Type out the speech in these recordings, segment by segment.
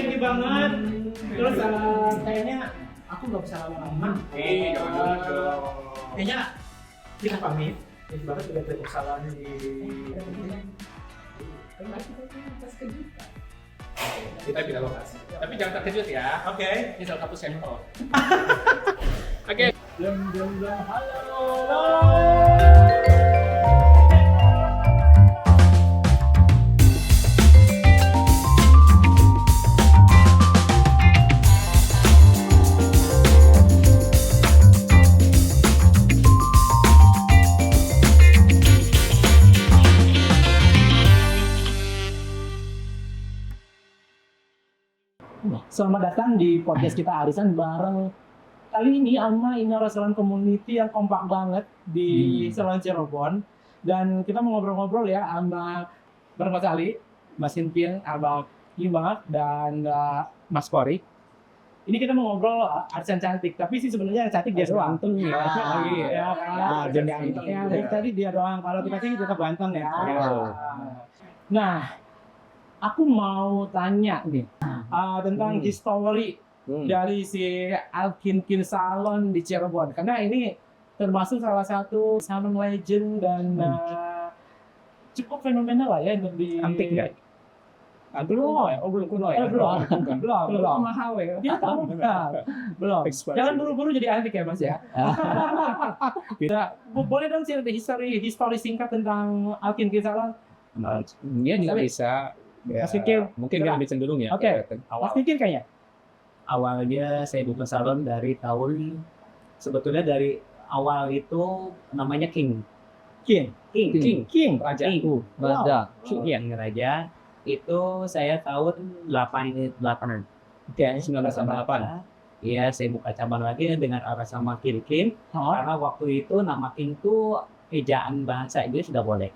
thank you banget. Terus kayaknya aku nggak bisa lama-lama. Jangan dong. Kayaknya kita pamit. Thank you banget udah tepuk salam di. Kita pindah lokasi. Tapi jangan terkejut ya. Oke. Ini salah satu sampel. Oke. Halo. Selamat datang di podcast kita Arisan bareng kali ini sama Inara Salon Community yang kompak banget di Salon Cirebon. Dan kita mau ngobrol-ngobrol ya sama bareng Mas Ali, Mas Hinpin, Abang Imak, dan Mas Kori. Ini kita mau ngobrol arisan cantik, tapi sih sebenarnya yang cantik dia doang. Ganteng ya. Ya kan? Yang tadi dia doang, kalau kita sih tetap ganteng ya. Nah, aku mau tanya nih tentang history dari si Alkinkin Salon di Cirebon, karena ini termasuk salah satu salon legend dan cukup fenomenal lah ya di Antik nggak? belum kuno ya? Belum Mahal ya. dia tahu belum. Jangan buru-buru jadi antik ya Mas ya. Kita boleh dong cerita history singkat tentang Alkinkin Salon. Iya juga bisa. Ya, Mas Fikir, mungkin yang lebih cenderung ya. Oke. Mas Fikir kayaknya. Awalnya saya buka salon dari sebetulnya dari awal itu namanya King Raja. King Raja. Itu saya tahun 88. Oke, 1988. Iya, saya buka cabang lagi dengan arah sama King. Karena waktu itu nama King itu ejaan bahasa Inggris sudah boleh.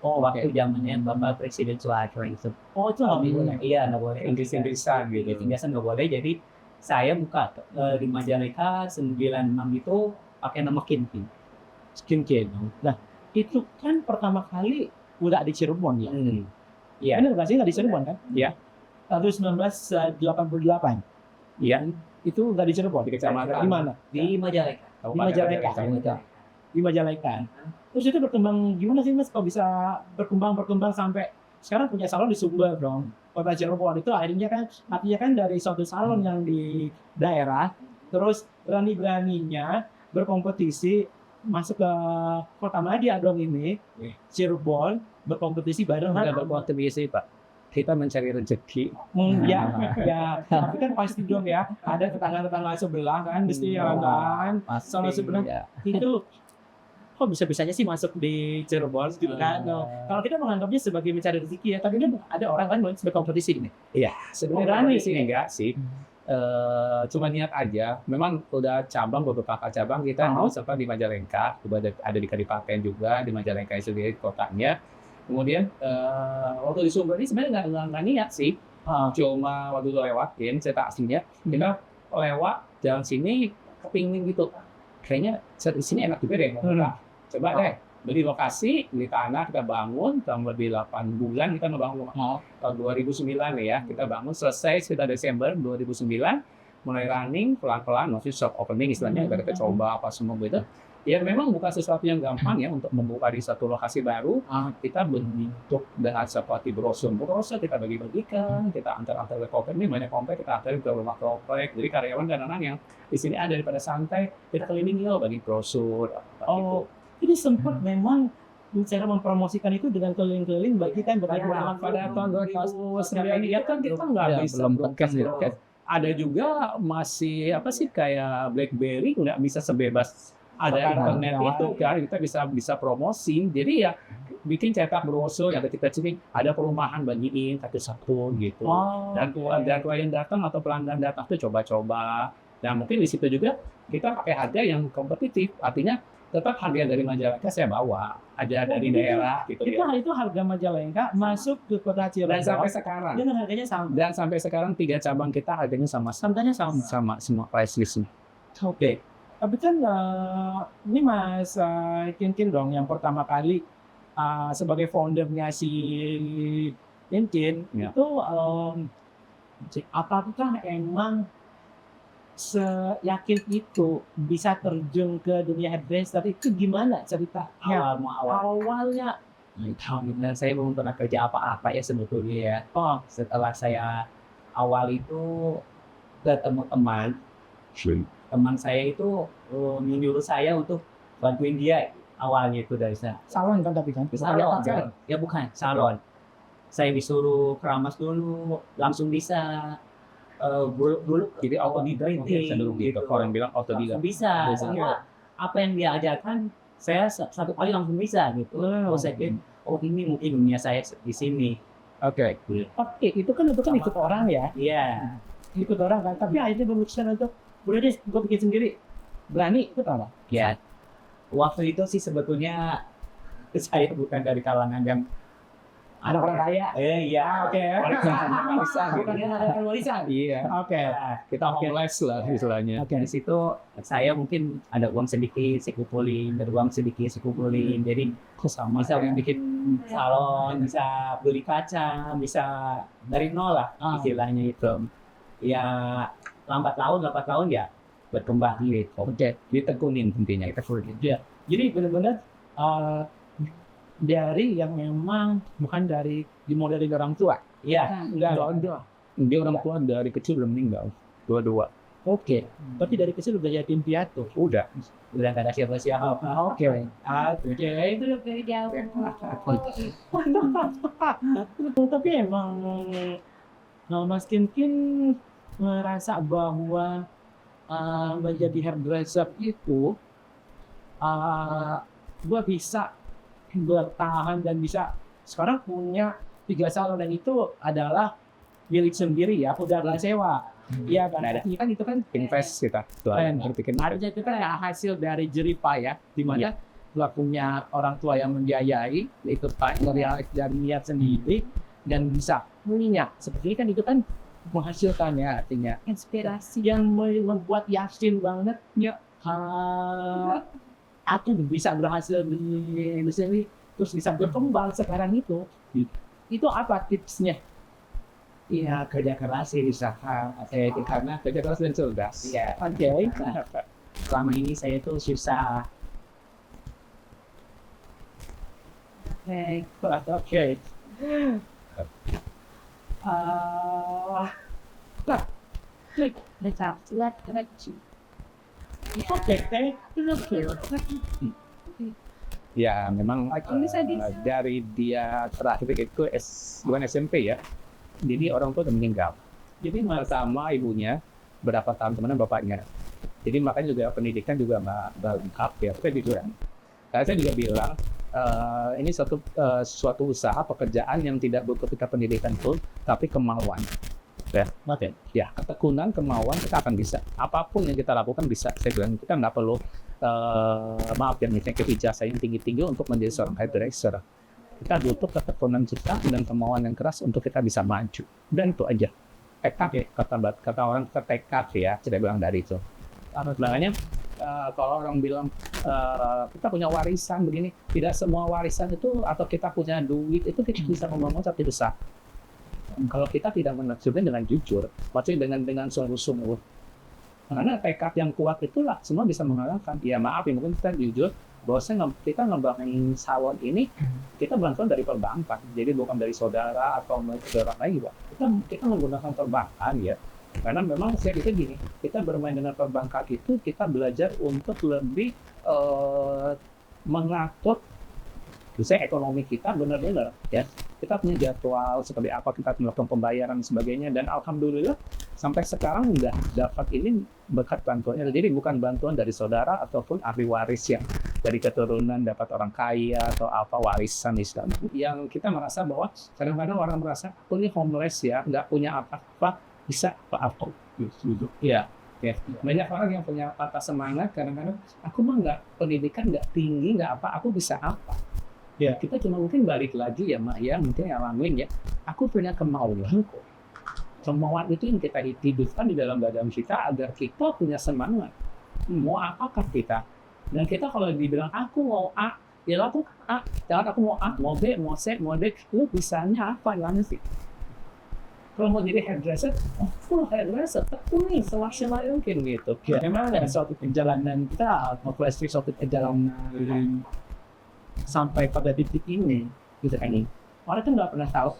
Waktu zamannya Bapak Presiden Soeharto itu. Itu nggak boleh. Iya, nggak boleh. Inggris-Inggrisan gitu. Inggrisan nggak boleh. Jadi saya buka di Majalengka 96 itu pakai nama King. Nah, itu kan pertama kali udah di Cirebon ya. Iya. Benar nggak sih nggak di Cirebon kan? Iya. Tahun 1988. Iya. Itu nggak di Cirebon. Di kecamatan. Di mana? Di Majalengka. Di Majalengka. Terus itu berkembang gimana sih Mas? Kok bisa berkembang sampai sekarang punya salon di Sumber dong. Kota Cirebon itu artinya kan dari suatu salon yang di daerah, terus berani-beraninya berkompetisi masuk ke Kota Madia dong ini, Cirebon berkompetisi bareng. Bukan berkompetisi Pak. Kita mencari rezeki. Ya. Tapi kan pasti dong ya, ada tetangga-tetangga sebelah kan, mesti ya kan. Salon sebelah itu kok bisa-bisanya sih masuk di Cirebon gitu kan. Kalau kita menganggapnya sebagai mencari rezeki ya, tapi kan ada orang kan berkompetisi ini. Iya, sebenarnya Berani sih enggak sih. Cuma niat aja. Memang udah beberapa cabang kita sempat di Majalengka, ada di Kadipaten juga, di Majalengka sendiri kotanya. Kemudian waktu di Sumber ini sebenarnya nggak niat sih. Cuma waktu itu lewatin, saya tak aslinya, kita lewat jalan sini kepingin gitu. Kayaknya di sini enak juga deh. Coba deh beli lokasi, beli tanah, kita bangun, selama lebih 8 bulan kita ngebangun rumah. Tahun 2009 ya, kita bangun selesai sekitar Desember 2009, mulai running pelan-pelan, masih soft opening istilahnya, kita coba apa semua gitu. Ya memang bukan sesuatu yang gampang ya untuk membuka di satu lokasi baru. Kita bentuk dengan seperti brosur kita bagi-bagikan, kita antar ke komplek, ini banyak komplek kita antar ke rumah komplek. Jadi karyawan dan anak yang di sini ada daripada santai, kita keliling yuk bagi brosur. Gitu. Ini sempat memang cara mempromosikan itu dengan keliling-keliling bagi kan Pada tahun 2009 ya kan kita nggak bisa broadcast gitu kan. Ada juga masih kayak BlackBerry nggak bisa sebebas ada internet itu kan, kita bisa promosi. Jadi ya bikin cetak brosur yang kita ciri ada perumahan bagiin satu-satu gitu. Dan klien datang atau pelanggan datang tuh coba-coba. Nah mungkin di situ juga kita pakai harga yang kompetitif, artinya tetap harga dari Majalengka saya bawa ada dari daerah gitu ya. Itu harga Majalengka masuk ke Kota Cirebon Dan sampai sekarang dengan harganya sama. Dan sampai sekarang 3 cabang kita harganya sama semua price listnya. Oke. Tapi kan ini Mas Kinkin dong yang pertama kali sebagai foundernya si Kinkin itu Apakah emang seyakin itu bisa terjun ke dunia hairdresser? Itu gimana ceritanya? Awalnya Alhamdulillah saya belum pernah kerja apa-apa ya sebetulnya ya. Setelah saya awal itu ketemu teman saya itu menyuruh saya untuk bantuin dia awalnya itu dari saya. salon kan tapi kan? Salon, ya bukan salon. Saya disuruh keramas dulu, langsung bisa dulu Jadi autodidak cenderung gitu. Orang bilang autodidak. langsung bisa. Semua apa yang dia ajarkan saya satu kali langsung bisa gitu. Oh saya pikir, oh ini mungkin dunia saya di sini. Oke. Oke, itu kan ikut orang ya, Iya. ikut orang kan. Tapi akhirnya memutuskan untuk udah deh, gue bikin sendiri. Berani ikut apa? Ya. Waktu itu sih sebetulnya saya bukan dari kalangan yang Anak orang kaya. iya. Oke. Warisan gitu. Bukan anak warisan. Iya. Oke. Kita homeless lah istilahnya. Oke. Dari situ saya mungkin ada uang sedikit saya kumpulin, ada uang sedikit saya kumpulin. Jadi bisa bikin salon, bisa beli kaca, bisa dari nol lah istilahnya itu. Ya lambat laun ya berkembang gitu. Oke. Ditekunin intinya. Jadi benar-benar dari yang memang bukan dari dimodali dari orang tua. Iya. Enggak. Dia orang tua dari kecil udah meninggal. Dua-dua. Oke. Berarti dari kecil udah yatim piatu. Udah. Udah gak ada siapa-siapa. Oke. Oke. Itu udah dari jauh. Tapi emang Mas Kinkin merasa bahwa menjadi hairdresser itu gue bisa bertahan dan bisa sekarang punya 3 salon dan itu adalah milik sendiri ya, udah nggak sewa. Iya kan, itu kan Invest kita. Berpikir artinya itu kan hasil dari jeripah ya, di mana lo punya orang tua yang membiayai, itu dari niat sendiri dan bisa punya seperti ini kan, itu kan menghasilkan ya, artinya inspirasi yang membuat yakin banget ya aku bisa berhasil di sini terus bisa berkembang sekarang itu apa tipsnya? Iya, kerja keras sih usaha. Karena kerja keras dan cerdas. iya, Oke. selama ini saya tuh susah. Oke. Ya, memang dari dia terakhir itu bukan SMP ya. Jadi orang tua udah meninggal. Jadi pertama ibunya, berapa tahun kemudian bapaknya. Jadi makanya juga pendidikan juga nggak lengkap ya. Saya jujur. Saya juga bilang ini suatu usaha pekerjaan yang tidak butuh kita pendidikan pun, tapi kemauan. Ya, ketekunan, kemauan kita akan bisa. Apapun yang kita lakukan bisa. Saya bilang kita nggak perlu maaf ya misalnya ijazah yang tinggi-tinggi untuk menjadi seorang hairdresser. Kita butuh ketekunan kita dan kemauan yang keras untuk kita bisa maju. Dan itu aja. Tekad ya, kata orang tekad ya, saya bilang dari itu. Makanya kalau orang bilang kita punya warisan begini, tidak semua warisan itu atau kita punya duit itu kita bisa membangun satu besar. Kalau kita tidak menafsirkan dengan jujur, maksudnya dengan sungguh-sungguh. Karena tekad yang kuat itulah semua bisa mengalahkan. Ya maaf ya, mungkin kita jujur bahwa kita ngebangun salon ini kita bantuan dari perbankan. Jadi bukan dari saudara atau saudara lagi, Pak. Kita menggunakan perbankan ya. Karena memang saya pikir gini, kita bermain dengan perbankan itu kita belajar untuk lebih mengatur misalnya ekonomi kita benar-benar ya. Kita punya jadwal seperti apa kita melakukan pembayaran dan sebagainya, dan alhamdulillah sampai sekarang udah dapat ini berkat bantuannya. Jadi bukan bantuan dari saudara ataupun ahli waris yang dari keturunan dapat orang kaya atau apa warisan Islam. Yang kita merasa bahwa kadang-kadang orang merasa aku ini homeless ya, nggak punya apa-apa, bisa apa-apa gitu. Ya. Banyak orang yang punya patah semangat kadang-kadang aku mah nggak pendidikan nggak tinggi nggak apa, aku bisa apa? Ya, kita cuma mungkin balik lagi ya, Mak, ya, mungkin alamin ya. Aku punya kemauan kok. Kemauan itu yang kita hidupkan di dalam badan kita agar kita punya semangat. Mau apakah kita? Dan kita kalau dibilang aku mau A, ya aku A. Jangan aku mau A, mau B, mau C, mau D. Lu bisanya apa yang sih? kalau mau jadi hairdresser, full hairdresser, tekuni semaksimal mungkin gitu. Ya, memang ada suatu perjalanan kita, memulai suatu perjalanan sampai pada titik ini, gitu kan. Orang kan nggak pernah tahu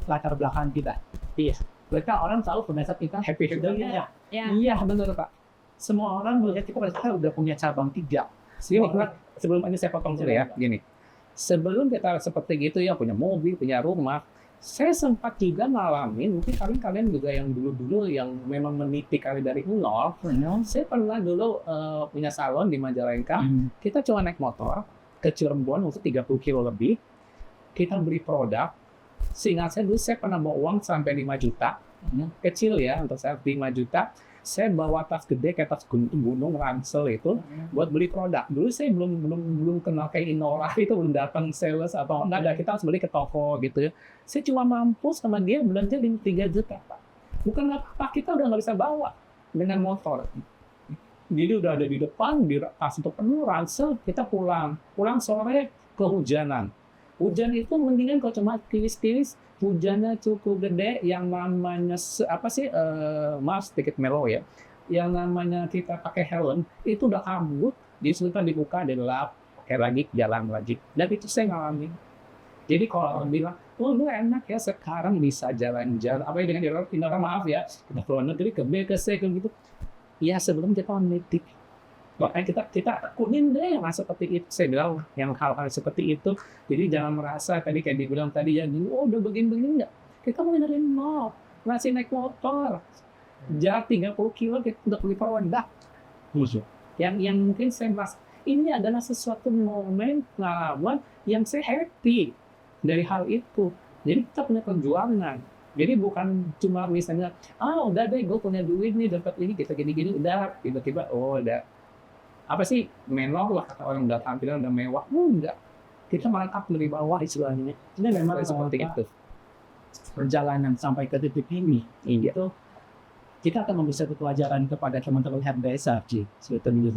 latar belakang kita. Iya. Mereka orang selalu merasa kita Happy Iya, Ya. Iya benar Pak. semua orang melihat kita pada saat udah punya cabang 3. Sini, sebelum ini saya potong dulu ya, gini. Sebelum kita seperti gitu ya, punya mobil, punya rumah, saya sempat juga ngalamin, mungkin kalian juga yang dulu-dulu yang memang meniti kali dari nol, saya pernah dulu punya salon di Majalengka, kita cuma naik motor ke Cirebon untuk 30 kilo lebih, kita beli produk, seingat saya dulu saya pernah bawa uang sampai 5 juta, kecil ya untuk saya 5 juta, saya bawa tas gede kayak tas gunung ransel itu buat beli produk. Dulu saya belum kenal kayak Inora itu, belum datang sales atau enggak ada, kita harus beli ke toko gitu ya. Saya cuma mampu sama dia belanja 3 juta Pak. Bukan apa, kita udah nggak bisa bawa dengan motor. Jadi udah ada di depan, di tas itu penuh ransel, kita pulang sore kehujanan. Hujan itu mendingan kalau cuma tiris-tiris, hujannya cukup gede, yang namanya maaf sedikit melo ya, yang namanya kita pakai helm itu udah kabut, disuruhkan dibuka, dilap, pakai lagi, jalan lagi. Dan itu saya ngalamin. Jadi kalau orang bilang, oh lu enak ya sekarang bisa jalan-jalan, apa ya dengan Inora maaf ya, kita keluar negeri ke B ke C ke gitu. Ya sebelum kita meneliti. Makanya kita tekunin deh yang seperti itu. Saya bilang yang hal-hal seperti itu. Jadi jangan merasa tadi kayak dibilang tadi ya, oh udah begini-begini enggak. Kita mau dari nol, masih naik motor. Jarak 30 kilo kita udah beli produk. Yang mungkin saya merasa ini adalah sesuatu momen pengalaman yang saya happy dari hal itu. Jadi kita punya perjuangan. Jadi bukan cuma misalnya, udah deh gue punya duit nih, dapat ini, kita gini-gini, udah tiba-tiba, udah apa sih menor lah kata orang, udah tampilan udah mewah, enggak, kita merangkap dari bawah istilahnya. Ini memang Seperti itu. perjalanan sampai ke titik ini, itu kita akan memberi satu pelajaran kepada teman-teman hairdresser sebetulnya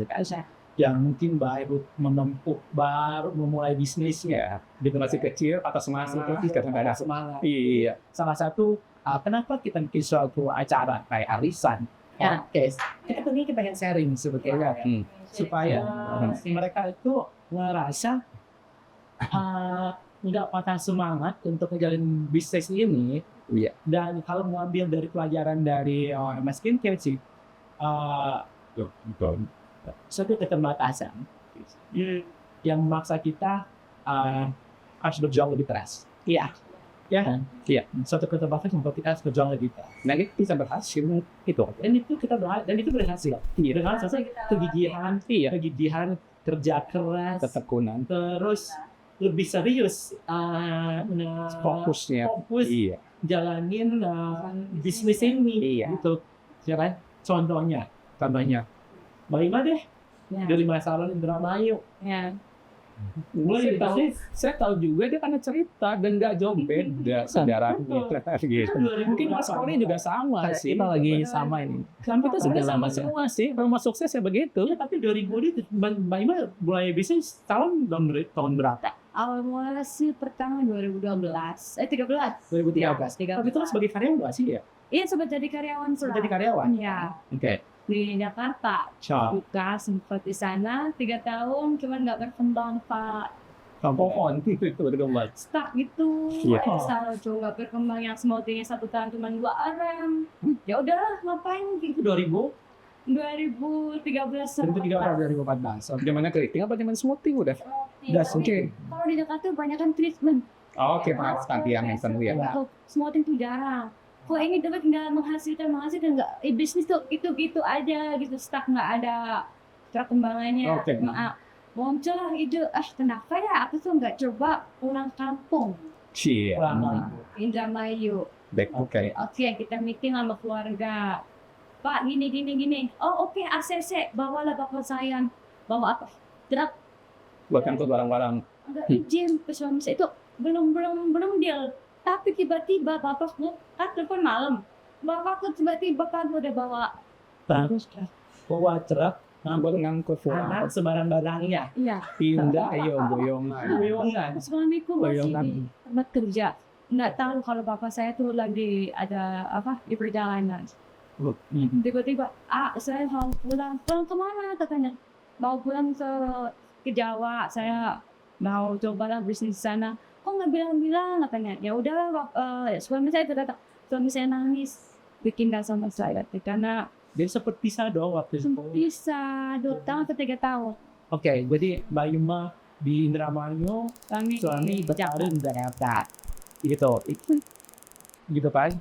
yang mungkin baru memulai bisnisnya, Dia masih kecil atau semangat itu karena nggak ada semangat. Iya. Salah satu kenapa kita bikin suatu acara kayak arisan, Ya. podcast, kita pengen sharing sebetulnya supaya mereka itu ngerasa nggak patah semangat untuk menjalin bisnis ini. Iya. Dan kalau mengambil dari pelajaran dari MS Skincare sih, suatu keterbatasan yang memaksa kita harus berjuang lebih keras. Iya. Ya. Iya. Suatu keterbatasan membuat kita harus berjuang lebih keras. Nah kita bisa berhasil itu. Dan itu kita berhasil. Iya. Dengan selesai kegigihan, kerja keras, Ketekunan. terus lebih serius fokus Fokusnya. Iya. jalanin bisnis ini. Iya. Gitu. Ya kan? Contohnya Mbak deh Ya. dari masalah Indramayu Ya. mulai Saya tahu juga dia karena cerita dan nggak jauh beda saudaranya gitu. Mungkin Mas Koni juga sama sih. Kita lagi sama ini. Sampai itu sebenarnya Sudah sama lama ya. semua sih. Rumah sukses ya begitu. ya, tapi 2000 itu Mbak Ima mulai bisnis tahun berapa? Awal mula sih pertama 2012, 13. 2013. Ya, Tapi itu sebagai karyawan nggak sih ya? Iya, sempat jadi karyawan Jadi karyawan. Iya, Oke. di Jakarta. Buka sempat di sana 3 tahun, cuman nggak berkembang Pak. Pohon itu berkembang. Stuck gitu. Iya. Salah coba berkembang yang smoothingnya 1 tahun cuma 2 orang. Ya udahlah, ngapain Itu gitu. 2013 2014. Zamannya keriting apa zaman smoothing udah? Udah Oke. Kalau di Jakarta banyak kan treatment. Oke, perawatan tiang yang ya. Kalau smoothing tuh jarang. Kok ini dapat nggak menghasilkan nggak, bisnis tuh gitu aja gitu, stuck, nggak ada perkembangannya. Oke. Muncul lah ide, kenapa ya aku tuh nggak coba pulang kampung Cie. Indramayu. Oke. Oke, kita meeting sama keluarga. Pak, gini. Oh oke, ACC, bawalah bapak saya. Bawa apa? Truk. Bahkan tuh barang-barang. Enggak izin ke suami saya itu belum deal. Tapi tiba-tiba bapakku kan telepon malam. Bapakku tiba-tiba kan udah bawa Terus bawa truk ngangkut anak sebarang barangnya. iya pindah, ayo boyongan. Boyongan. suamiku Bayangkan. masih di tempat kerja. nggak tahu kalau bapak saya tuh lagi ada di perjalanan. Tiba-tiba, saya mau pulang kemana katanya? Mau pulang ke Jawa, saya mau coba bisnis di sana. Kok nggak bilang-bilang katanya? Ya udahlah, suami saya datang, suami saya nangis, bikin sama saya karena Dia sempat pisah dong waktu itu. bisa 2 tahun atau 3 tahun. Oke, jadi Mbak Yuma di Indramayu, suami berkarir di Jakarta. Gitu. Gitu Pak.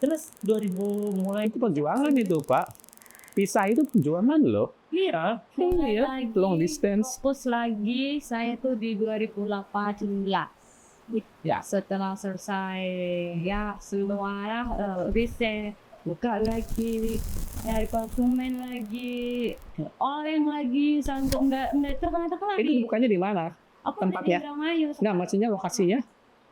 Terus 2000 mulai Itu perjuangan itu, Pak. Pisah itu perjuangan loh. iya. Iya, long distance. Fokus lagi saya tuh di 2018. Ya. Setelah selesai semua bisa buka lagi, cari konsumen lagi, orang lagi, sampai nggak terkenal Itu lagi. bukannya di mana? Aku tempatnya? di Indramayu. Nah, maksudnya lokasinya?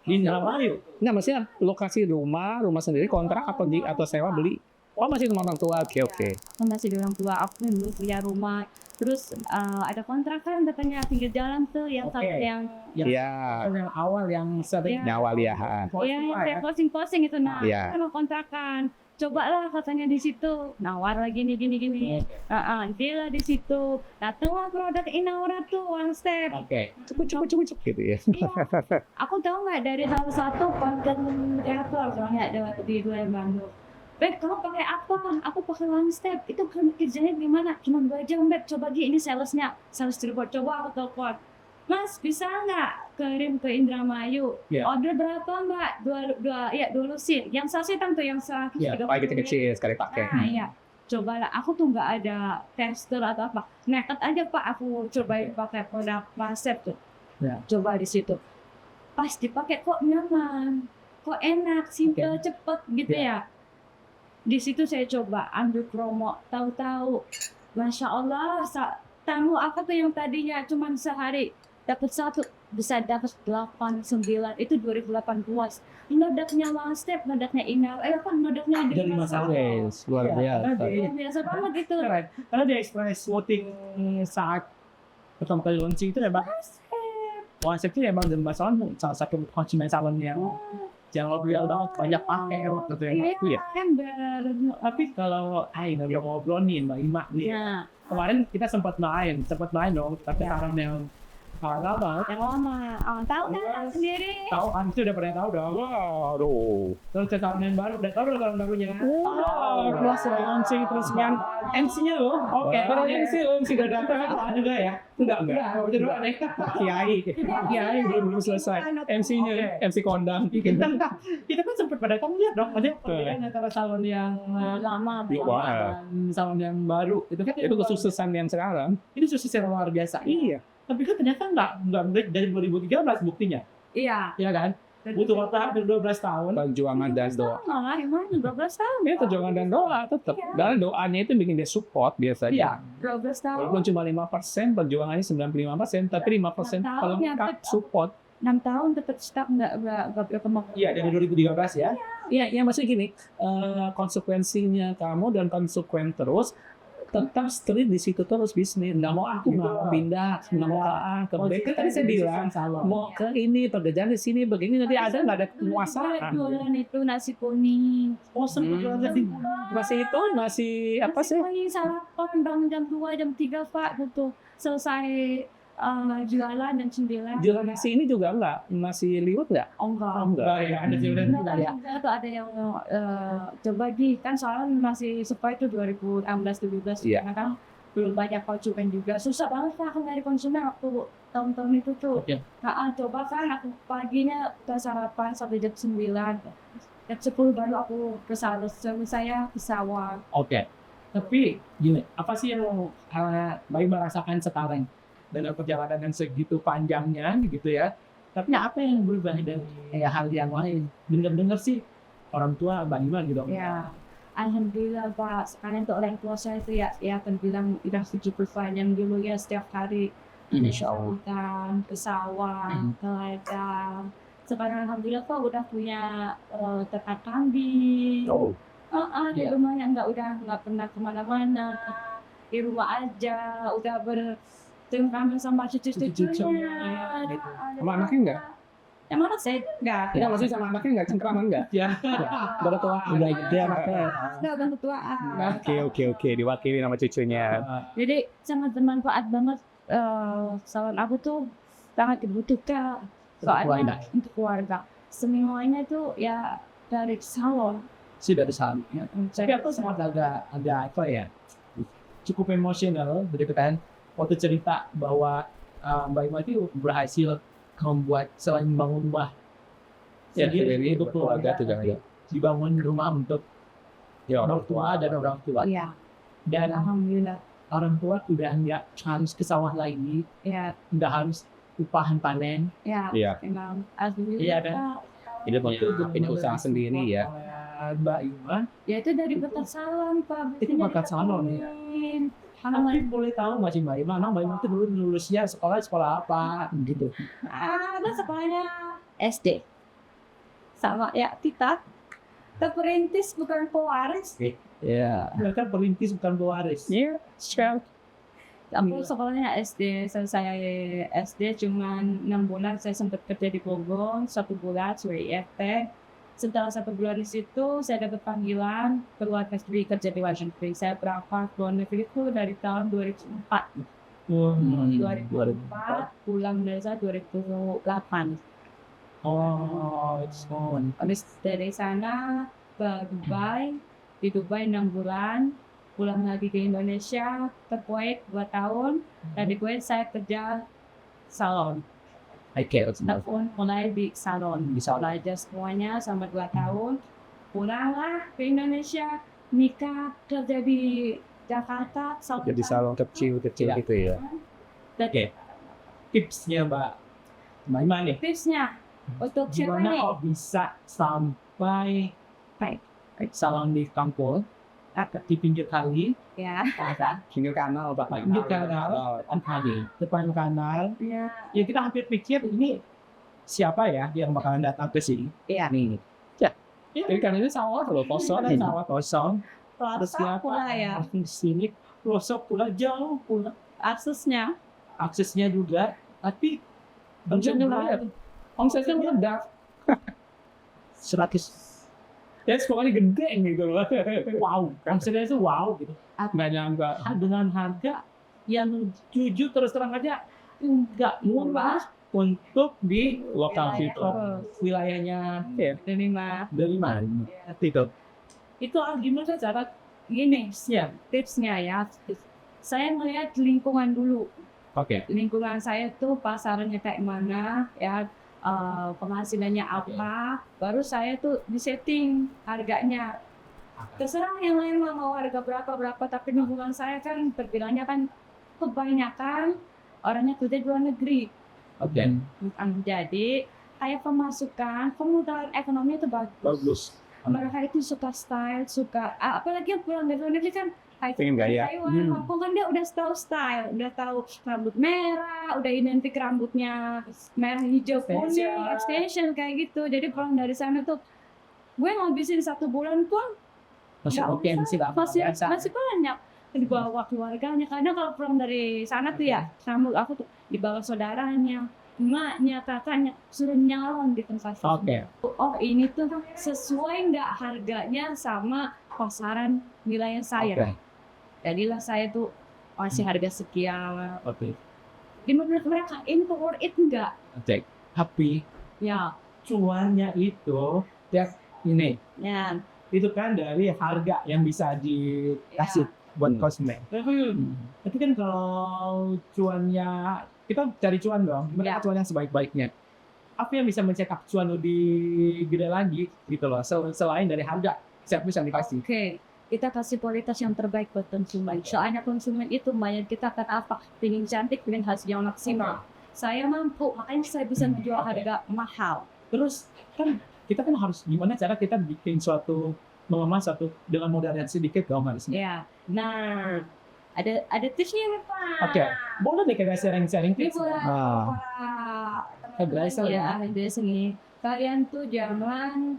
Di Indramayu. Nah, maksudnya lokasi rumah sendiri kontrak atau sewa beli? Oh, masih rumah orang tua. Oke. Masih di orang tua, aku dulu punya rumah. Terus ada kontrakan katanya pinggir jalan tuh yang Oke. yang Iya, Yang awal yang sering Iya. nyawa liahan. yang saya posting itu Iya. kan mau kontrakan. Cobalah katanya di situ, nawar lagi gini. Dia lah di situ. Datanglah produk Inaura tuh One Step. Oke. Cepet gitu ya. Iya. Aku tahu nggak dari tahun 1 konten kreator soalnya di Bandung. Beb, kamu pakai apa? Aku pakai One Step. Itu kerjanya gimana? Cuma 2 jam, Beb. Coba ini salesnya, sales report. Coba aku telepon. Mas, bisa nggak kirim ke Indramayu? Iya. Order berapa, Mbak? Dua lusin. Yang sasetan tuh, yang Iya, Oh, kecil sekali pakai. Nah, iya. Cobalah, aku tuh nggak ada tester atau apa. Nekat aja Pak, aku cobain pakai produk One Step tuh. Ya. Coba di situ. Pas dipakai kok nyaman, kok enak, simple, cepet gitu ya. Di situ saya coba ambil promo, tahu-tahu, masya Allah, tamu aku tuh yang tadinya cuma sehari dapat 1 bisa dapat 8, 9, itu 2018. Produknya One Step, produknya Inaura, produknya Dari masalah. Luar Iya, biasa. karena biasa banget itu. Keren. Karena di express voting saat pertama kali launching itu memang konsep itu memang masalah salah satu konsumen salon yang loyal banget, banyak pakai gitu yang aku ya. Ember. Tapi kalau udah ngobrol nih Mbak Ima nih, Ya, kemarin kita sempat main dong, tapi saran yang lama. yang lama. Tahu kan sendiri. Tahu kan itu udah pernah tahu dong. Waduh. Terus ke tahun yang baru, udah tahu dong tahun barunya. Oh, Terus launching terus yang MC-nya loh. Oke, kalau MC udah datang kan juga ya? Enggak. Udah doang deh. Kiai belum selesai. MC-nya MC kondang. Kita kan sempat pada lihat dong, ada perbedaan antara salon yang lama Wah. dan salon yang baru. Itu kan Itu kesuksesan yang sekarang. itu sukses yang luar biasa. Iya. Tapi kan ternyata enggak dari 2013 buktinya. Iya. Iya kan? Butuh waktu hampir 12 tahun. Perjuangan dan doa. Malah emang 12 tahun. Ya, perjuangan dan doa tetap. Dan doanya itu bikin dia support biasanya. Iya. 12 tahun. Walaupun cuma 5%, perjuangannya 95%, tapi 5% pelengkap support. 6 tahun tetap stuck nggak berkembang. Iya, dari 2013 ya. Iya, maksudnya gini, konsekuensinya kamu dan konsekuen terus, tetap strict di situ terus bisnis. Nggak mau mau pindah, nggak mau ke B. Kan tadi saya bilang, mau ke ini, pekerjaan di sini, begini, nanti ada nggak ada kekuasaan. Jualan itu nasi kuning. Oh, sempat jualan di Masih itu, masih apa Nasi sih? kuning sarapan bangun jam 2, jam 3 Pak gitu. Selesai jualan dan 9. Jualan nasi ini juga enggak? Nasi liwet enggak? Oh enggak. Enggak. ya, ada sih udah. Enggak tuh ada yang coba kan soalnya masih sepi itu 2016-17 Iya. karena kan belum banyak konsumen juga. Susah banget Pak aku nyari konsumen waktu tahun-tahun itu tuh. Oke. Coba kan aku paginya ke sarapan sampai jam 9. Jam 10 baru aku ke salon. Suami saya ke sawah. Oke. Tapi gini, apa sih yang Mbak Ima rasakan sekarang dalam perjalanan yang segitu panjangnya gitu ya? Tapi apa yang berubah dari hal yang lain? Dengar sih orang tua Mbak Ima gitu. Ya, alhamdulillah Pak. Sekarang untuk orang tua saya itu ya akan bilang udah 70% yang dulu ya setiap hari Insya Allah. hutan, ke sawah, ke ladang. Sekarang alhamdulillah Pak udah punya ternak kambing. Oh, Di rumahnya nggak pernah kemana-mana. Di rumah aja udah bertengkar sama cucu-cucunya. Sama anaknya nggak? Yang mana saya enggak. Tidak, maksudnya sama anaknya nggak cengkraman nggak? Ya. Baru tua. Udah gede anaknya. Enggak ketuaan. Oke, diwakili nama cucunya. Jadi sangat bermanfaat banget. Salon aku tuh sangat dibutuhkan soalnya untuk keluarga. Semuanya tuh ya dari salon. Sudah besar. Tapi aku sempat ada apa ya, cukup emosional begitu kan, waktu cerita bahwa Mbak Ima itu berhasil membuat selain membangun rumah Ya, sendiri untuk keluarga, juga ya. dibangun rumah untuk orang tua dan orang tua. Iya, Dan alhamdulillah. orang tua udah nggak harus ke sawah lagi, Ya, nggak harus upahan panen. ya. Iya. Memang alhamdulillah. Iya, kan? Ini punya usaha sendiri ya. Mbak Ima, Ya itu dari berkat salon Pak. Itu berkat salon, ya? tapi boleh tahu nggak sih Mbak Ima, Mbak Ima itu dulu lulusnya sekolah apa gitu? Ada sekolahnya SD. Sama ya kita perintis bukan pewaris. Ya. Mereka perintis bukan pewaris. Iya, sure. Aku sekolahnya SD, saya SD cuma 6 bulan, saya sempat kerja di Bogor 1 bulan sebagai IFT. Setelah 1 bulan di situ, saya dapat panggilan keluar negeri kerja di luar negeri. Saya berangkat ke luar negeri itu dari tahun 2004. 2004, pulang dari saya 2008. Oh, it's on. Habis dari sana ke Dubai, di Dubai 6 bulan, pulang lagi ke Indonesia, ke Kuwait 2 tahun, dan di Kuwait saya kerja salon. Oke, Tahun mulai di salon, belajar semuanya sama 2 tahun, pulanglah ke Indonesia, nikah, kerja di Jakarta, jadi salon kecil Ya. gitu ya. Oke. Tipsnya Mbak Ima nih, Tipsnya untuk siapa gimana nih? kok bisa sampai salon di Kampol, di pinggir kali, Ya, Pinggir kanal Pak. pinggir kanal, depan kanal. ya, Ya kita hampir pikir ini siapa ya yang bakalan datang ke sini. iya. Nih. Ini kan ini sawah loh, kosong. Ada sawah kosong. Terus Pelosok siapa? pula ya, Langsung ke sini, pelosok pula, jauh pula. aksesnya. Aksesnya juga, tapi Omsetnya berat. meledak. Omsetnya meledak. 100. Ya pokoknya gede gitu loh. Wow, omsetnya itu wow gitu. Nggak nyangka. Dengan harga yang jujur terus terang aja nggak murah untuk di Lokal Wilayah. situ. wilayahnya Dari mana? dari mana itu gimana cara Gini, ya tipsnya ya. Saya melihat lingkungan dulu. Oke. Lingkungan saya tuh pasarnya kayak mana, ya penghasilannya apa, baru saya tuh disetting harganya. Terserah yang lain mau harga berapa, tapi lingkungan saya kan terbilangnya kan kebanyakan orangnya kerja di luar negeri. Oke. Jadi kayak pemasukan, pemudahan ekonomi itu bagus. Mereka itu suka style, apalagi yang pulang dari luar negeri kan Pengen gaya. Taiwan, Hongkong kan dia udah tahu style, udah tahu rambut merah, udah identik rambutnya merah hijau kuning, extension kayak gitu. Jadi pulang dari sana tuh gue ngabisin 1 bulan pun masih nggak oke usah, sih nggak masih banyak dibawa keluarganya. Karena kalau pulang dari sana tuh ya rambut aku tuh dibawa saudaranya, emaknya, kakaknya, suruh nyalon di tempat. Oke. Oh ini tuh sesuai nggak harganya sama pasaran wilayah saya. Oke. Jadilah saya tuh masih harga sekian. Oke. Di menurut mereka ini tuh worth it enggak? Cek. Tapi Ya, cuannya itu ya ini ya. itu kan dari harga yang bisa dikasih buat konsumen. Tapi kan kalau cuannya kita cari cuan dong, gimana Ya. cuan yang sebaik-baiknya? Apa yang bisa mencetak cuan lebih gede lagi gitu loh, selain dari harga servis yang dikasih. Oke, kita kasih kualitas yang terbaik buat konsumen. Soalnya konsumen itu bayar kita kan apa? Pengen cantik, pengen hasil yang maksimal. Saya mampu, makanya saya bisa menjual harga mahal. Terus kan kita kan harus gimana cara kita bikin mengemas suatu dengan modal yang sedikit dong harusnya. Ya, nah ada tipsnya nih Pak. Oke, boleh deh kita sharing-sharing Ini tips. buat para Biasa ya, biasa nih. Kalian tuh jangan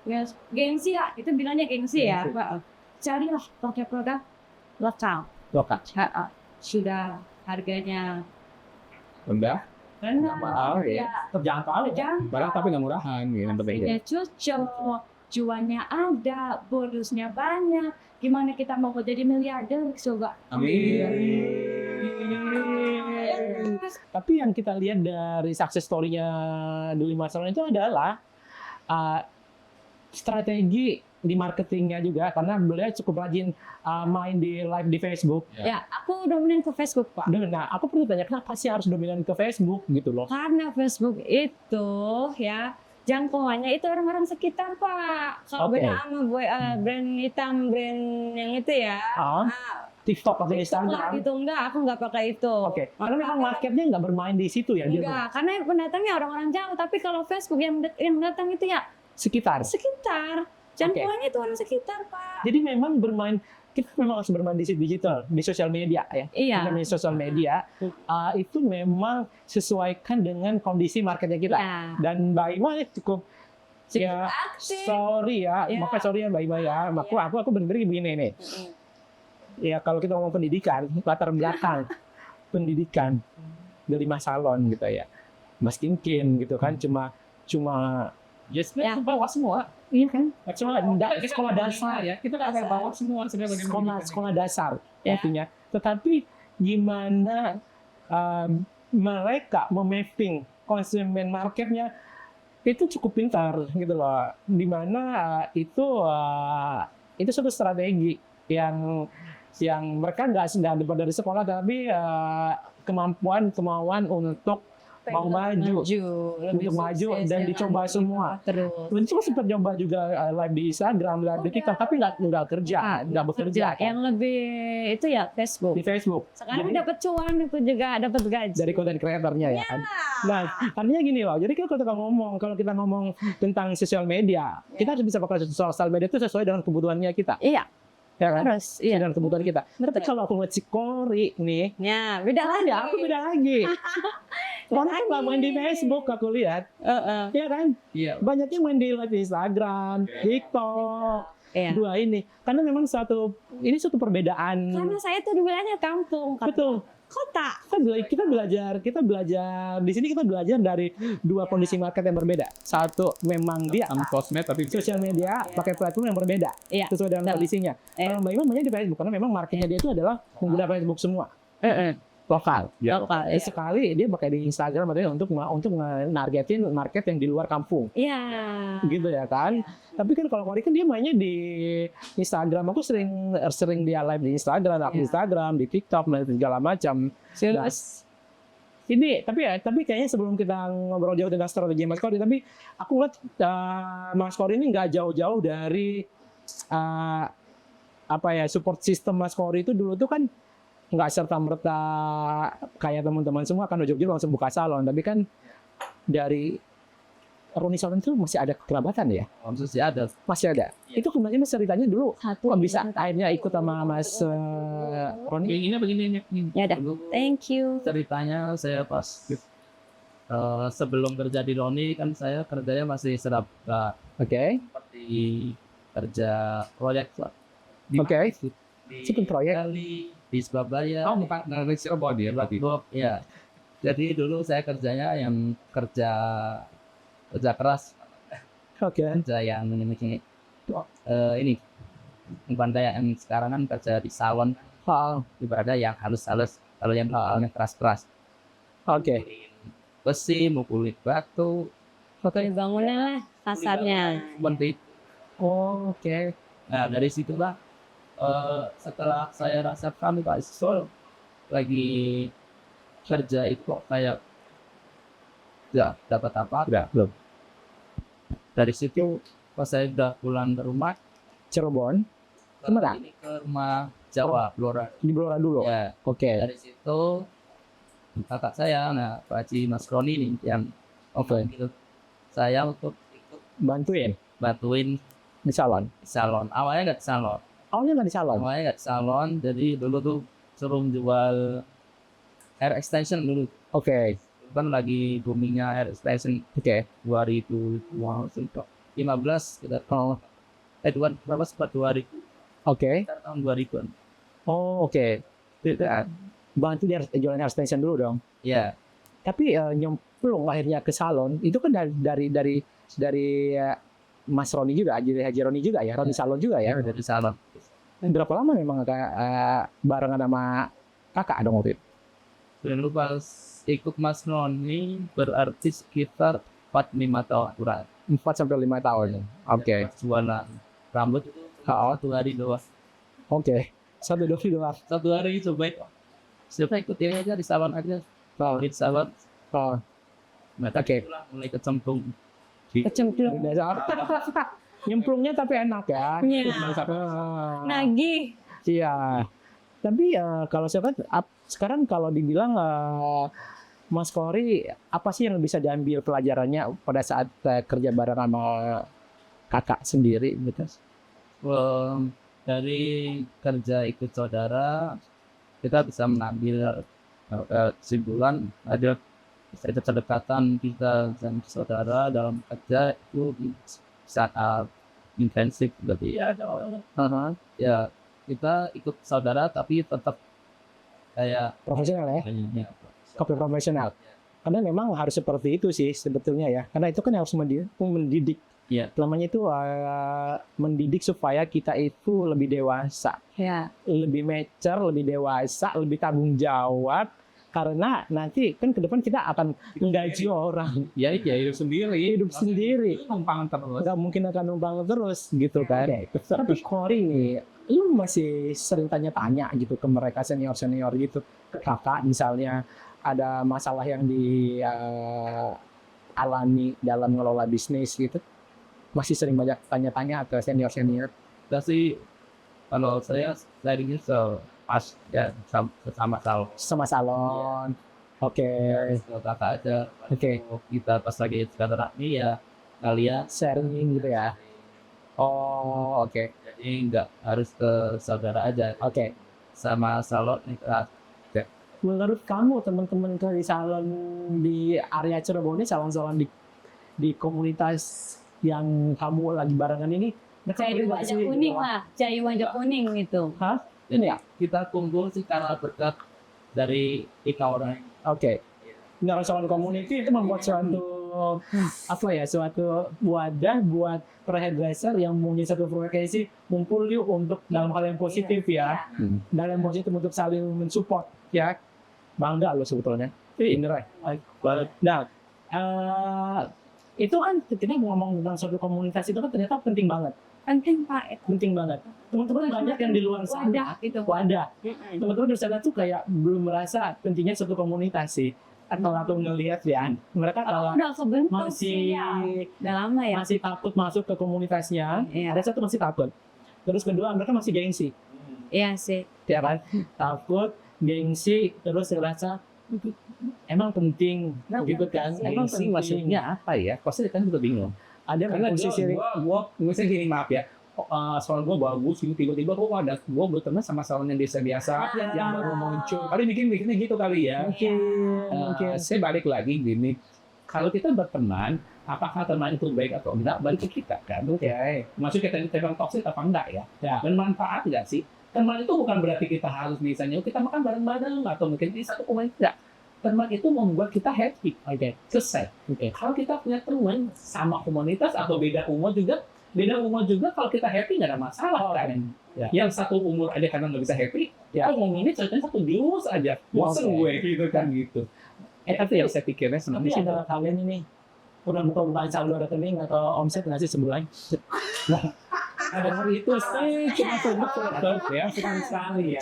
ya, gengsi ya, itu bilangnya gengsi ya, Pak. Carilah produk-produk lokal. Lokal. Sudah harganya Rendah. Benar. mahal ya. Tetap jangan tahu. Jangan Barang tapi nggak murahan, gitu yang penting. hasilnya cocok, cuannya ada, bonusnya banyak. Gimana kita mau jadi miliarder coba? Tapi yang kita lihat dari success story-nya Duli Masalah itu adalah strategi di marketingnya juga, karena beliau cukup rajin main di live di Facebook. Ya, aku dominan ke Facebook, Pak. Nah, aku perlu tanya kenapa sih harus dominan ke Facebook gitu loh? Karena Facebook itu ya jangkauannya itu orang-orang sekitar, Pak. Kalau Oke. beda sama brand hitam, brand yang itu ya. Ah, TikTok atau TikTok lah Instagram? gitu, enggak, aku enggak pakai itu. Oke, karena memang marketnya nggak bermain di situ ya, dia Enggak, karena yang pendatangnya orang-orang jauh, tapi kalau Facebook yang datang itu ya sekitar. sekitar. Jangkauannya itu orang sekitar, Pak. Jadi memang kita memang harus bermain di digital, di sosial media ya. Iya. Karena di sosial media itu memang sesuaikan dengan kondisi marketnya kita. Ya. Dan Mbak Ima ini cukup ya aktif. sorry ya, Ya. makanya sorry ya Mbak Ima ya. Aku bener-bener begini nih. Ya kalau kita ngomong pendidikan, latar belakang pendidikan dari Mas Salon gitu ya. Mas Kinkin gitu kan cuma Yes, Ya. bawa semua. iya kan? Cuma sekolah dasar ya. Kita nggak bawa semua sebenarnya. sekolah dasar Ya. artinya. Tetapi gimana mereka memapping konsumen marketnya itu cukup pintar gitu loh. Dimana itu suatu strategi yang mereka nggak sedang dari sekolah, tapi kemauan untuk mau maju lebih untuk maju sukses, dan ya, dicoba kan? semua. Terus. Cuma sempat coba juga live di Instagram, live di TikTok, tapi nggak kerja, nggak bekerja Yang lebih itu ya Facebook. di Facebook. Sekarang Jadi, dapat cuan itu juga dapat gaji. dari konten kreatornya ya kan. Nah, artinya gini loh. Jadi kalau kita ngomong tentang sosial media, kita harus bisa pakai sosial media itu sesuai dengan kebutuhannya kita, Iya, ya kan? harus. Iya. Dengan kebutuhan kita. Tapi Betul. kalau aku ngeliat si Kori nih, Ya, beda lagi. ya aku beda lagi. Karena aku nggak main di Facebook, aku lihat, ya kan? Iya. Banyaknya main di live di Instagram, TikTok, Iya. dua ini. Karena memang suatu perbedaan. Karena saya tuh dibilangnya kampung, Betul. kota. Kita belajar di sini kita belajar dari dua kondisi market yang berbeda. Satu memang dia Sosmed tapi sosial media pakai platform yang berbeda Iya. sesuai dengan kondisinya. Iya. Kalau Mbak Ima mainnya di Facebook karena memang marketnya dia itu adalah pengguna Facebook semua. Lokal. Ya. Lokal. Sekali dia pakai di Instagram artinya untuk nargetin market yang di luar kampung. Iya. Gitu ya kan. Tapi kan kalau Kori kan dia mainnya di Instagram. Aku sering dia live di Instagram, Iya. di TikTok dan segala macam. Terus Ini tapi kayaknya sebelum kita ngobrol jauh tentang strategi Mas Kori, tapi aku lihat Mas Kori ini nggak jauh-jauh dari support system Mas Kori itu dulu tuh kan nggak serta-merta kayak teman-teman semua kan ujung-ujung langsung buka salon, tapi kan dari Roni Salon itu masih ada kerabatan ya? masih ada. Masih ada. Itu kemarin ceritanya dulu satu kok bisa akhirnya ikut sama Mas Roni? Begini. Ya udah. Dulu Thank you. ceritanya saya pas sebelum kerja di Roni kan saya kerjanya masih seraba Oke. seperti kerja proyek lah. Oke. Di Seperti proyek. di Surabaya. Oh, bukan dari Cirebon ya berarti. Ya. Jadi dulu saya kerjanya yang kerja keras, Oke. kerja yang ini bukan kayak yang sekarang kan kerja di salon, ibaratnya yang halus-halus, kalau yang keras-keras. Oke. Besi, mukulin batu, Dari bangunan lah kasarnya. seperti itu. Oh, oke. Nah dari situlah setelah saya rasakan Pak Sol lagi kerja itu kok kayak ya dapat apa? Udah, belum. Dari situ pas saya udah pulang ke rumah, Cirebon, Semarang? ini ke rumah Jawa, Blora. di Blora dulu. Ya, Oke. dari situ kakak saya, nah Pak Haji Mas Roni nih yang gitu. Saya untuk ikut bantuin Di salon. salon. Awalnya nggak di salon. Awalnya nggak di salon. Awalnya nggak di salon, jadi dulu tuh suruh jual hair extension dulu. Oke. Kan lagi boomingnya hair extension Oke. 2015 kita Oh, berapa sempat 2000 oke. sekitar tahun 2000-an. Oh, oke. Bantu dia jualan hair extension dulu dong. Ya, Tapi nyemplung akhirnya ke salon itu kan dari Mas Roni juga, Haji Roni juga ya, Roni Salon juga ya. Dari salon. Berapa lama memang barengan sama kakak dong waktu itu? Dan lu pas ikut Mas Roni berarti sekitar 4-5 tahun kurang. 4-5 tahun. Oke. Jualan rambut itu satu hari doang. Oke. 1-2 doang. Satu hari coba ikut ini aja di salon aja. Oh. Di salon. Oh. Nah, Oke. mulai kecemplung. Kecemplung. Nyemplungnya tapi enak ya. Iya. Nagih. Iya. Tapi kalau saya kan sekarang kalau dibilang Mas Kohri apa sih yang bisa diambil pelajarannya pada saat kerja bareng sama kakak sendiri gitu? Dari kerja ikut saudara kita bisa mengambil kesimpulan ada kedekatan kita dan saudara dalam kerja itu sangat intensif berarti ya kita ikut saudara tapi tetap kayak Profesional ya? ya, Kopi profesional. Karena memang harus seperti itu sih sebetulnya ya. Karena itu kan harus mendidik. Iya. Namanya itu mendidik supaya kita itu lebih dewasa, Ya. lebih mature, lebih dewasa, lebih tanggung jawab. Karena nanti kan ke depan kita akan menggaji orang, ya hidup sendiri hidup sendiri. numpang terus Nggak mungkin akan numpang terus gitu kan. Tapi Kohri nih, lu masih sering tanya-tanya gitu ke mereka senior-senior gitu, ke kakak misalnya ada masalah yang dialami dalam ngelola bisnis gitu, masih sering banyak tanya-tanya ke senior-senior. tapi kalau saya ini pas ya sama salon Sama salon. Oke. kalau kakak aja Oke. kita pas lagi sekarang ini ya kalian Sharing gitu ya. Oh, oke. jadi nggak harus ke saudara aja Oke. sama salon nih Menurut kamu teman-teman di salon di area Cirebon ini, salon-salon di komunitas yang kamu lagi barengan ini, mereka Cai beri nggak wajah sih? kuning lah. Cai wajah kuning itu. Hah? jadi kita kumpul sih karena berkat dari kita orang Oke. Nah, salon community itu membuat suatu wadah buat para hairdresser yang punya satu frekuensi ngumpul yuk untuk dalam hal yang positif ya. Dalam positif untuk saling mensupport ya. Bangga lo sebetulnya. Ini right. Nah, itu kan kita ngomong tentang suatu komunitas itu kan ternyata penting banget. Penting Pak. Penting banget. Teman-teman banyak yang di luar sana. Wadah gitu. Wadah. Teman-teman di sana tuh kayak belum merasa pentingnya suatu komunitas sih. Atau ngelihat ya. Mereka kalau Udah kebentuk masih sih ya. Udah lama ya. masih takut masuk ke komunitasnya. Iya. Ada satu masih takut. Terus kedua mereka masih gengsi. Iya sih. Ya kan? Takut, gengsi, terus ngerasa emang penting gitu kan. Emang sih penting. maksudnya apa ya pasti kan juga bingung Ada karena posisi gua misalnya gini maaf ya salon gua bagus tiba-tiba gua berteman sama salon yang biasa yang baru muncul kali mikirnya gitu kali ya. mungkin Saya balik lagi gini kalau kita berteman apakah teman itu baik atau enggak balik ke kita kan maksudnya kita memang toksik apa enggak ya bermanfaat enggak sih teman itu bukan berarti kita harus misalnya kita makan bareng-bareng atau mungkin di satu komunitas teman itu membuat kita happy selesai kalau kita punya teman sama komunitas atau beda umur juga kalau kita happy nggak ada masalah kan yang satu umur aja karena nggak bisa happy ngomong ini ceritanya satu jurus aja bosen gue gitu kan gitu tapi yang saya pikirnya Tapi sebenarnya ada kalian ini pernah buka saldo rekening atau omset nggak sih sebulan? ada hari itu sih cuma ya sekali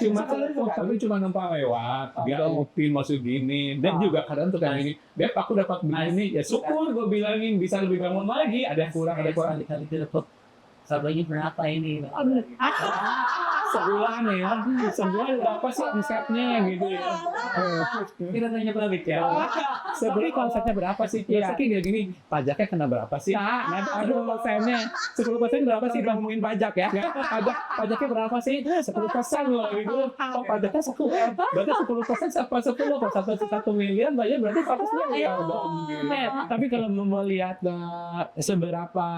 tapi cuma numpang lewat dia mungkin masuk gini dan juga kadang tuh kayak gini Beb aku dapat begini ya syukur gue bilangin bisa lebih bangun lagi ada yang kurang Kali telepon. Sabarnya berapa ini? sebulan ya sebulan berapa sih omsetnya gitu ya Kita tanya balik ya. sebenarnya konsepnya berapa sih biasanya kayak gini pajaknya kena berapa sih Nanti aduh persennya 10% berapa sih bang ngomongin pajak ya? pajaknya berapa sih 10% loh gitu oh pajaknya 10 berarti 10% siapa 10 kalau 1 miliar bayar berarti 100 miliar dong gitu. Tapi kalau melihat seberapa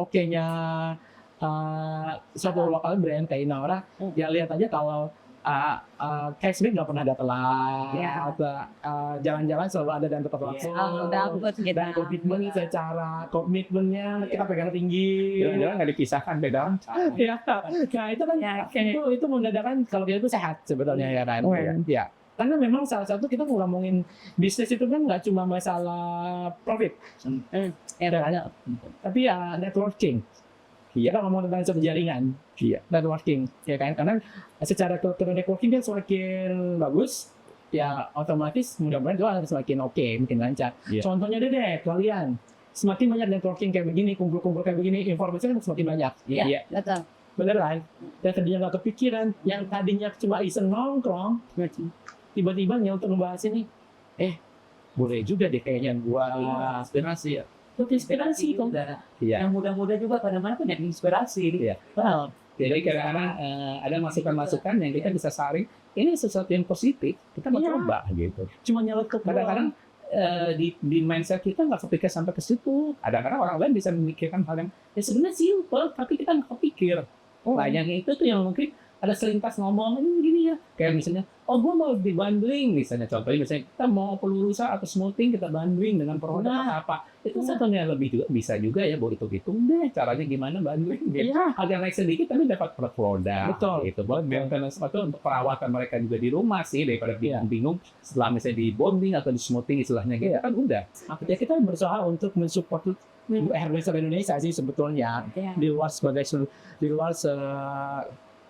oke-nya suatu lokal brand kayak Inaura, ya lihat aja kalau cashback nggak pernah ada telat, Ya. jalan-jalan selalu ada dan tepat waktu. Dapat kita. Dan komitmennya kita pegang tinggi. Jalan-jalan nggak dipisahkan beda. Ya, nah itu kan Ya, oke. itu menandakan kalau dia itu sehat sebetulnya ya kan. Ya. Karena memang salah satu kita ngomongin bisnis itu kan nggak cuma masalah profit, tapi ya networking. Kita ngomong tentang satu jaringan, networking, ya kan? Karena secara kultur networking kan semakin bagus, ya otomatis mudah-mudahan itu akan semakin oke, mungkin lancar. Iya. Contohnya deh kalian, semakin banyak networking kayak begini, kumpul-kumpul kayak begini, informasi kan semakin banyak. Iya, betul. Beneran. Dan tadinya nggak kepikiran, yang tadinya cuma iseng nongkrong, tiba-tiba untuk ngebahas ini, boleh juga deh kayaknya buat Inspirasi ya. inspirasi kok. Iya. Yang muda-muda juga pada mana punya inspirasi. Iya. Wow. Jadi kadang-kadang ada masukan-masukan yang kita bisa saring. Ini sesuatu yang positif, kita mau Iya. coba gitu. Cuma nyeletuk Kadang-kadang di mindset kita nggak kepikir sampai ke situ. Kadang-kadang orang lain bisa memikirkan hal yang ya sebenarnya simple, tapi kita nggak kepikir. Nah, yang itu tuh yang mungkin ada selintas ngomong ini gini ya. Kayak misalnya, oh gue mau di bundling misalnya. Contohnya misalnya kita mau pelulusan atau smoothing kita bundling dengan produk apa. Itu satunya lebih juga bisa juga ya buat hitung-hitung deh caranya gimana bundling. Gitu. Iya. Agak naik sedikit tapi dapat produk. Betul. Gitu. Buat maintenance atau untuk perawatan mereka juga di rumah sih daripada bingung-bingung setelah misalnya di bonding atau di smoothing istilahnya gitu kan udah. Ya kita berusaha untuk mensupport hairdresser Indonesia sih sebetulnya Iya. di luar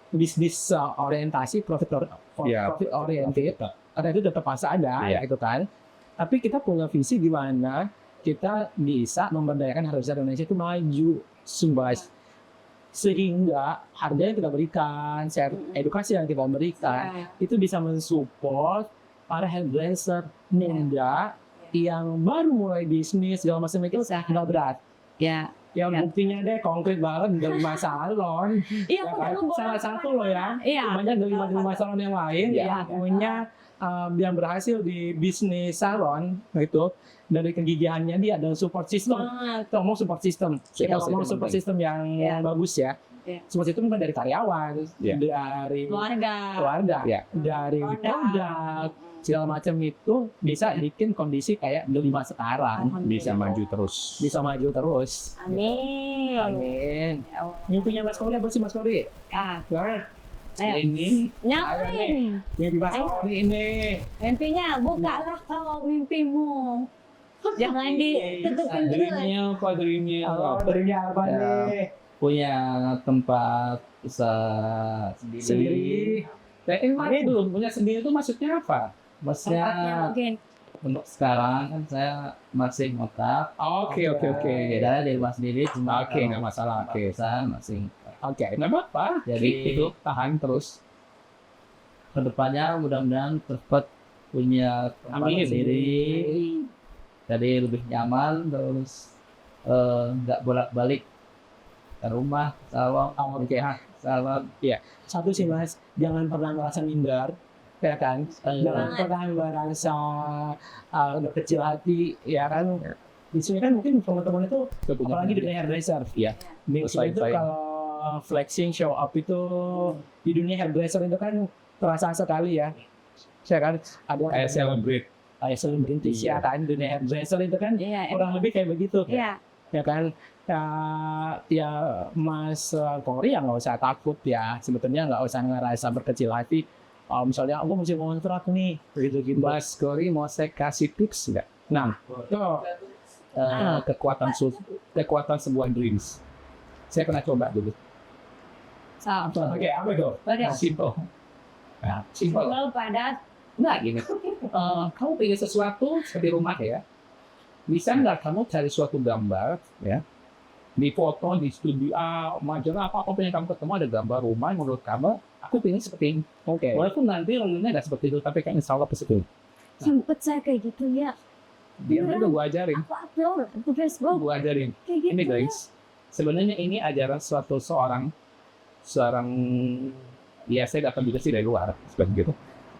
bisnis orientasi profit oriented karena itu tetap pasti ada Iya. gitu kan. Tapi kita punya visi di mana kita bisa memberdayakan hairdresser Indonesia itu maju sehingga harga yang kita berikan, edukasi yang kita berikan itu bisa mensupport para hairdresser muda yang baru mulai bisnis segala macam itu nggak berat. Ya. Yang Ya. buktinya deh konkret banget dari salon. Iya, Ya aku kan? dulu boleh. Salah satu loh ya. Iya. Banyak dari lima salon yang lain Iya. yang punya yang berhasil di bisnis salon itu dari kegigihannya dia ada support system. Kita ngomong support system. Kita ngomong support system yang bagus ya. Iya. Support system bukan dari karyawan, Iya. dari Keluarga. Iya. dari produk segala macam itu bisa bikin kondisi kayak delima sekarang Bisa maju terus. bisa maju terus. Amin. Amin. Ya Allah. Mimpinya Mas Kori apa sih Mas Kori? Ah, Nah, ayo. Ini Nyampe. mimpi Mas Kori ini. Mimpinya bukalah kau mimpimu. Jangan ditutupin dulu. dreamnya Kalau berinya apa Ya. nih? Punya tempat usaha Sendiri. Ini belum punya sendiri itu maksudnya apa? Maksudnya Tempatnya mungkin. untuk sekarang kan saya masih ngontrak. Oke. Bedanya dari rumah sendiri cuma Oke, nggak masalah. Oke. saya masih. Oke, nggak apa-apa. Jadi- itu tahan terus. Kedepannya mudah-mudahan cepat punya tempat Amin. sendiri. Jadi lebih nyaman terus nggak bolak-balik ke rumah salon salon Satu sih Mas, jangan pernah merasa minder, ya kan? Jangan pernah merasa kecil hati, ya kan? Di sini kan mungkin teman-teman itu apalagi di dunia hairdresser. Iya. Di sini itu Bersaing-saing. kalau flexing show up itu di dunia hairdresser itu kan terasa sekali ya. Saya kan ada Kayak celebrate. kayak selebritis ya kan dunia hairdresser itu kan Iya. kurang lebih kayak begitu. Iya. Ya kan ya Mas Kori ya nggak usah takut ya sebetulnya nggak usah ngerasa berkecil hati misalnya aku mesti ngontrak nih gitu Mas Kori mau saya kasih tips nggak? Nah, tuh kekuatan sebuah dreams. Saya pernah coba dulu. So, oke apa itu pada Simple. Nah, simple. kalau pada Nggak gini. Kamu pengen sesuatu seperti rumah ya. Bisa nggak kamu cari suatu gambar ya? Di foto, di studio A, majalah apa yang kamu ketemu ada gambar rumah yang menurut kamu, aku pengen seperti ini. oke Walaupun nanti realnya nggak seperti itu, tapi kan insya Allah seperti itu. sempet saya kayak gitu ya. Dia udah gua ajarin. Aku upload ke Facebook Gua ajarin. kayak gitu. Ini guys, sebenarnya ini ajaran seorang ya saya dapat juga sih dari luar seperti gitu.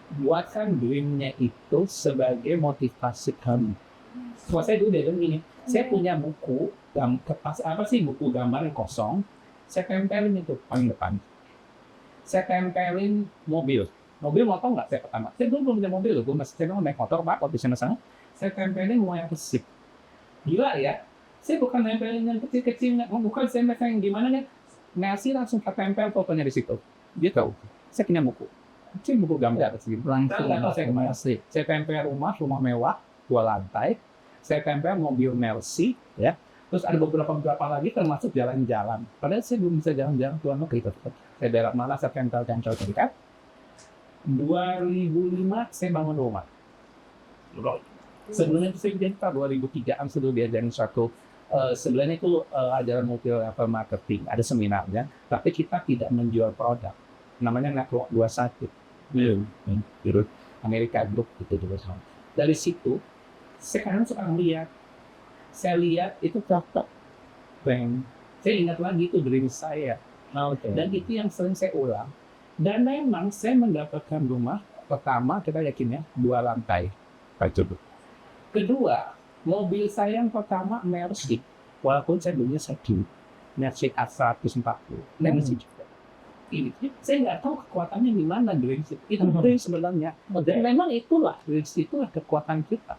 Buatkan dreamnya itu sebagai motivasi kamu. Kalau saya dulu dari ini, saya punya buku kertas apa sih buku gambar yang kosong, saya tempelin itu paling depan. Saya tempelin mobil, Mobil mau tau nggak saya pertama? Saya belum punya mobil loh, saya mau naik motor Pak, waktu sana. Saya tempelin mau yang besar. Gila ya? Saya bukan nempelin yang kecil-kecil, bukan saya yang gimana nih? Mercy langsung ketempel fotonya di situ. Dia tahu. Saya punya buku. Saya buku gambar segini. Langsung Saya kemana sih? Saya tempel rumah mewah, 2 lantai. Saya tempel mobil Mercy, ya. Terus ada beberapa lagi termasuk jalan-jalan. Padahal saya belum bisa jalan-jalan ke luar negeri. Saya daerah mana saya tempel terikat. 2005 saya bangun rumah. Sebelumnya itu saya jadi Pak 2003 sudah diajarin satu. Sebenarnya itu ajaran multi level marketing, ada seminarnya, tapi kita tidak menjual produk. Namanya Network 21. Amerika Group gitu dulu. Dari situ sekarang suka melihat. Saya lihat itu cocok. Saya ingat lagi itu dream saya. Dan itu yang sering saya ulang. Dan memang saya mendapatkan rumah pertama kita yakin ya 2 lantai. Kedua, mobil saya yang pertama Mercy. Walaupun saya belinya sedikit. Mercy A140. Mercy juga. Ini saya nggak tahu kekuatannya di mana Dream itu sebenarnya. Dan memang itulah kekuatan kita.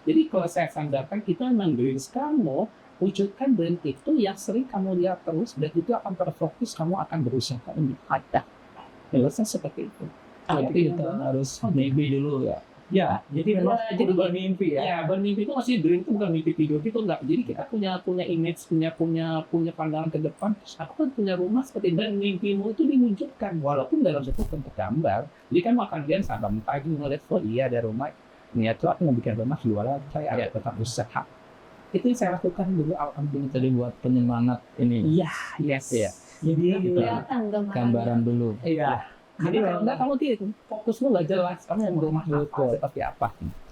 Jadi kalau saya sandarkan kita memang Dream kamu wujudkan brand itu yang sering kamu lihat terus dan itu akan terfokus kamu akan berusaha lebih ada. Biasanya seperti itu. Jadi kita harus mimpi dulu ya. Ya, jadi memang jadi bermimpi ya. Ya, bermimpi itu masih dream itu bukan mimpi tidur itu enggak. Jadi kita punya image, punya pandangan ke depan. Aku kan punya rumah seperti dan mimpimu itu diwujudkan walaupun dalam bentuk gambar. Jadi kan makan dia sampai pagi ngeliat oh iya ada rumah. Niat tuh aku mau bikin rumah di luar saya ada tetap usaha. Itu yang saya lakukan dulu alhamdulillah Tadi buat penyemangat ini. Iya, yes. Iya. jadi Kelihatan Gambaran dulu. iya. Jadi kalau enggak kamu tidak fokus lu nggak jelas kamu mau rumah apa seperti apa.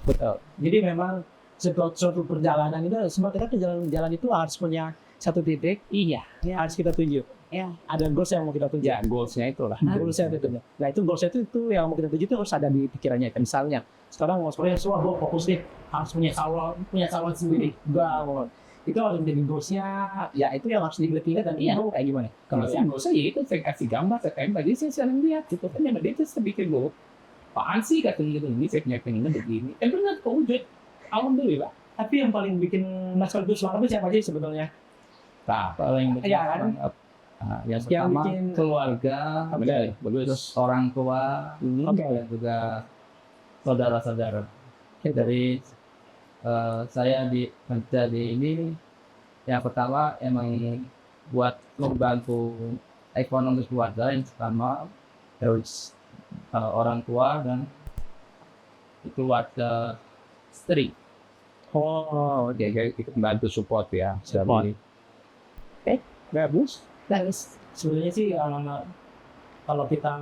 Betul. Jadi memang suatu perjalanan itu semua kita ke jalan itu harus punya satu titik. Iya. Harus kita tuju. Iya. Ada goals yang mau kita tuju. Ya, goalsnya itulah. Goalsnya itu. Nah itu goalsnya itu yang mau kita tuju itu harus ada di pikirannya. Misalnya sekarang mau sekolah semua gue fokus nih harus punya salon sendiri. Bangun. Itu harus menjadi goalsnya. Ya itu yang harus diingat dan itu kayak gimana? Kalau saya nggak usah ya itu saya kasih gambar, saya tempel, jadi saya sering lihat gitu kan yang dia itu saya bikin loh. Apaan sih katanya gitu ini saya punya pengen begini. Benar kewujud. Alhamdulillah. Tapi yang paling bikin Mas Kalbus semangat itu siapa sih sebetulnya? Nah, Paling Iya kan? yang pertama bikin- keluarga, terus orang tua, dan juga saudara-saudara. Dari saya kerja di ini, yang pertama emang buat membantu ekonomi keluarga yang pertama harus orang tua dan keluarga istri. Oh, ya ikut bantu support ya. Support. Dari bagus. Bagus. Sebenarnya sih kalau kita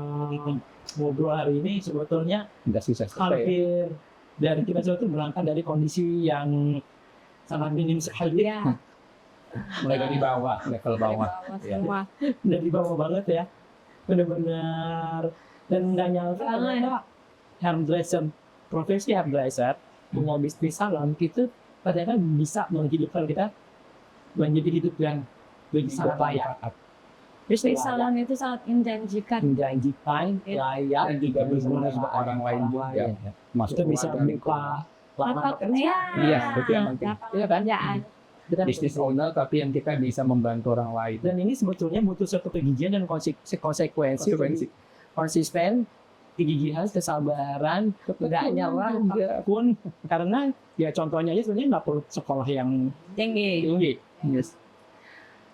ngobrol hari ini sebetulnya nggak susah ya. hampir dari kita itu berangkat dari kondisi yang sangat minim sekali Ya. mulai dari bawah, level bawah. Ya. Semua. dari bawah banget ya, benar-benar dan nggak nyangka ternyata hairdresser, profesi hairdresser punya bisnis salon itu ternyata bisa menghidupkan kita menjadi hidup yang lebih sangat layak. Bisnis salon itu sangat menjanjikan. Menjanjikan, layak, Dan juga berguna untuk orang lain juga. Masuk itu bisa ruangan. membuka lapangan Lapak, pekerjaan. ya. Iya, itu yang penting. Lapangan Iya kan? pekerjaan. Bisnis owner tapi yang kita bisa membantu orang lain. Dan ini sebetulnya butuh suatu kegigihan dan konsekuensi, konsisten, kegigihan, kesabaran, nggak nyerah pun karena ya contohnya aja sebenarnya nggak perlu sekolah yang Tinggi. tinggi. Yes.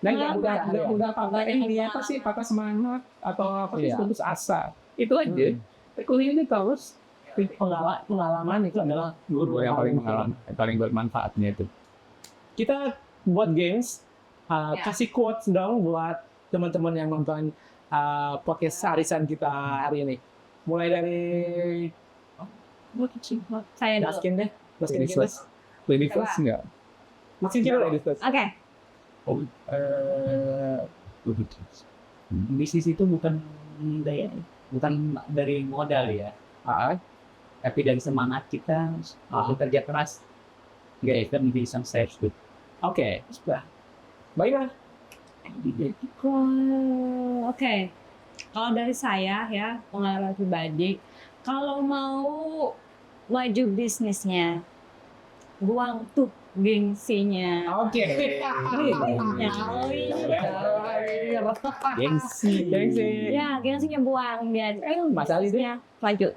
Dan nggak Nah, udah patah ini apa sih patah semangat atau apa sih Iya. putus asa. Itu aja. Kuliah ini terus Pengalaman itu adalah guru yang paling pengalaman, yang paling bermanfaatnya itu. Kita buat games, Ya. kasih quotes dong buat teman-teman yang nonton podcast arisan kita hari ini. Mulai dari Saya dulu. Baskin deh, Baskin Ladies kita. first. Ladies first enggak? Baskin kita ladies first. Oke. Bisnis itu bukan dari modal ya, tapi dari semangat kita, kerja keras, nggak akan bisa sukses. Oke, baiklah. Oke. Kalau dari saya ya, pengalaman pribadi, kalau mau maju bisnisnya, buang tuh gengsinya. Oke. Gengsi. Ya, gengsinya buang biar Mas Ali deh. bisnisnya maju.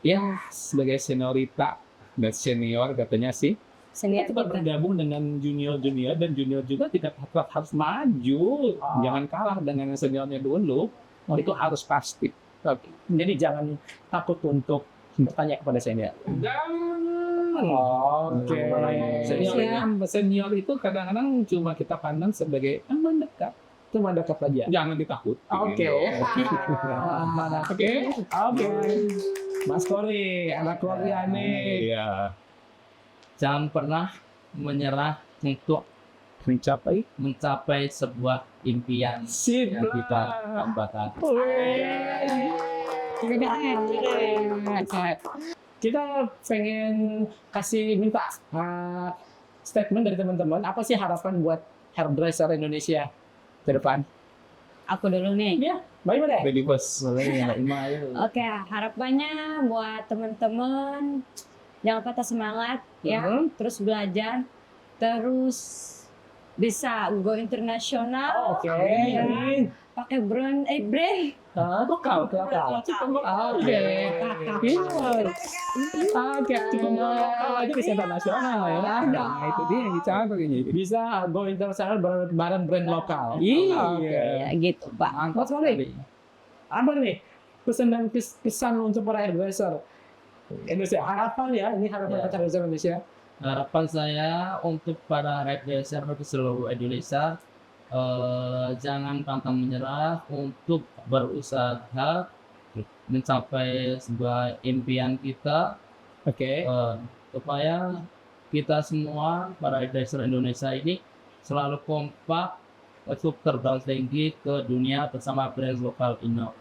Ya, sebagai seniorita dan senior katanya sih, Sendiri kita bergabung dengan junior-junior dan junior juga tidak harus maju. Jangan kalah dengan yang seniornya dulu. Itu harus pasti. Oke. Jadi jangan takut untuk bertanya kepada senior. Oke. Senior itu kadang-kadang cuma kita pandang sebagai teman dekat. Itu mendekat aja. Jangan ditakut. Oke. Oke. Mas Kori, anak Korea nih. Iya. Jangan pernah menyerah untuk mencapai sebuah impian Sip. yang kita tambahkan. Kita pengen minta statement dari teman-teman. Apa sih harapan buat hairdresser Indonesia ke depan? Aku dulu nih. Bagaimana? Ready bos. Oke, harapannya buat teman-teman jangan patah semangat ya, terus belajar, terus bisa go internasional. Oke. Pakai brand. Lokal. Oke. Oke. Lokal aja bisa internasional ya. Nah, itu dia yang dicari ini. Bisa go internasional bareng brand lokal. Ya gitu Pak. Mas Kori, apa nih pesan dan kesan untuk para hairdresser Indonesia? Harapan ya, ini harapan para hairdresser Indonesia. Harapan saya untuk para hairdresser di seluruh Indonesia, jangan pantang menyerah untuk berusaha mencapai sebuah impian kita, Oke. supaya kita semua para hairdresser Indonesia ini selalu kompak untuk terbang tinggi ke dunia bersama brand lokal Indo.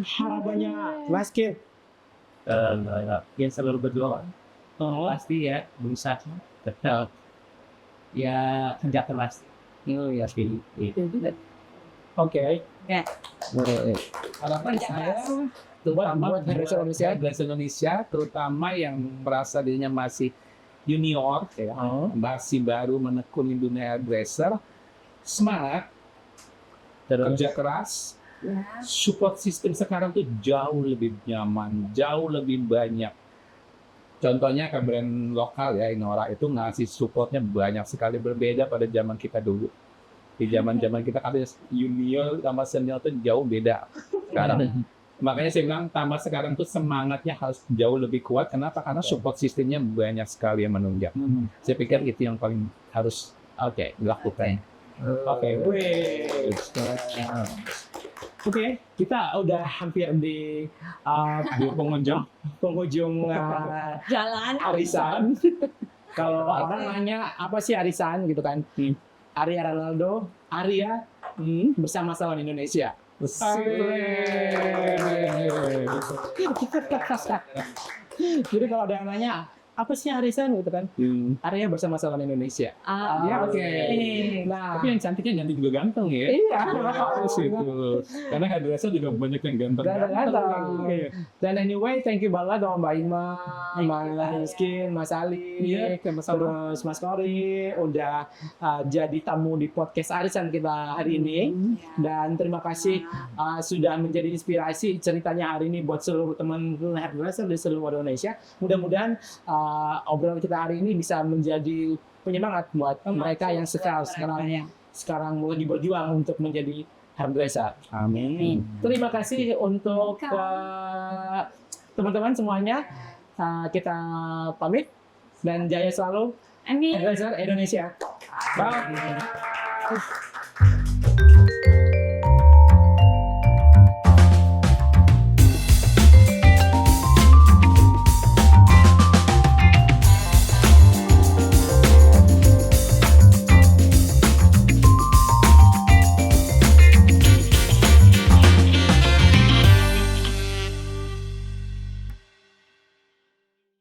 Harapannya Mas Kim. Yang selalu berdoa pasti ya berusaha tetap ya kerja keras. Ya sih. Oke. Harapan saya Buat hairdresser Indonesia. hairdresser Indonesia, terutama yang merasa dirinya masih junior, ya, masih baru menekuni dunia hairdresser, semangat, kerja keras, support system sekarang tuh jauh lebih nyaman, jauh lebih banyak. Contohnya ke brand lokal ya, Inora itu ngasih supportnya banyak sekali, berbeda pada zaman kita dulu. Di zaman kita kan junior sama senior tuh jauh beda sekarang. Makanya saya bilang tambah sekarang tuh semangatnya harus jauh lebih kuat. Kenapa? Karena support sistemnya banyak sekali yang menunjang. Saya pikir itu yang paling harus dilakukan. Oke, kita udah hampir di penghujung Jalan. arisan. Kalau orang nanya apa sih arisan gitu kan? Arya Ronaldo, Arya bersama Salon Indonesia. Jadi kalau ada yang nanya apa sih arisan gitu kan? Arya bersama Salon Indonesia. Ya, oke. Nah, Tapi yang cantiknya cantik juga ganteng ya. iya. Harus itu. Karena hairdresser juga banyak yang ganteng. Ganteng. Dan anyway, thank you banget sama Mbak Ima, Mas Rizkin, Mas Ali, terus Mas Kori udah jadi tamu di podcast arisan kita hari ini. Dan terima kasih sudah menjadi inspirasi ceritanya hari ini buat seluruh teman hairdresser di seluruh Indonesia. Mudah-mudahan obrolan kita hari ini bisa menjadi penyemangat buat mereka yang sekarang lagi berjuang untuk menjadi hairdresser. Amin. Terima kasih untuk teman-teman semuanya. Kita pamit dan jaya selalu Amin. hairdresser Indonesia. Bye.